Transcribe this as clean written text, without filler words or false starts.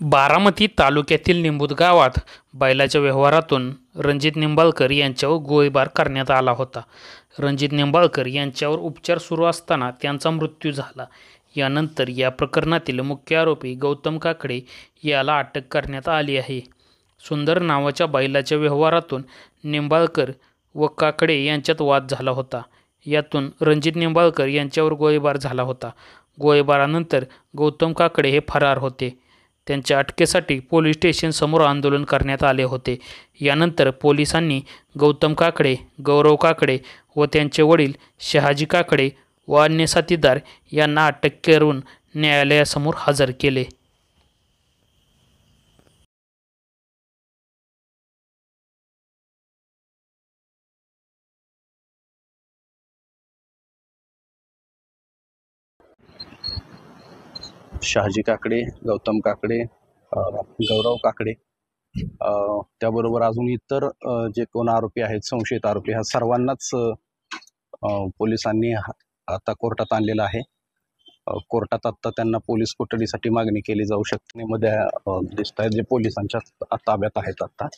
बारामती तालुक्यातील निंबूत गावात बैलाच्या व्यवहारातून रणजित निंबाळकर यांच्यावर गोळीबार करण्यात आला होता. रणजित निंबाळकर यांच्यावर उपचार सुरू असताना त्यांचा मृत्यू झाला. यानंतर या प्रकरणातील मुख्य आरोपी गौतम काकडे याला अटक करण्यात आली आहे. सुंदर नावाच्या बैलाच्या व्यवहारातून निंबाळकर व काकडे यांच्यात वाद झाला होता. यातून रणजित निंबाळकर यांच्यावर गोळीबार झाला होता. गोळीबारानंतर गौतम काकडे हे फरार होते. त्यांच्या अटकेसाठी पोलीस स्टेशनसमोर आंदोलन करण्यात आले होते. यानंतर पोलिसांनी गौतम काकडे, गौरव काकडे व त्यांचे वडील शहाजी काकडे व अन्य साथीदार यांना अटक करून न्यायालयासमोर हजर केले. शहाजी काकडे, गौतम काकडे, गौरव काकडे, त्याबरोबर अजून इतर जे कोण आरोपी आहेत, संशयित आरोपी, ह्या सर्वांनाच पोलिसांनी आता कोर्टात आणलेलं आहे. कोर्टात आत्ता त्यांना पोलीस कोठडीसाठी मागणी केली जाऊ शकते. मध्ये दिसत आहेत जे पोलिसांच्या ताब्यात आहेत आता.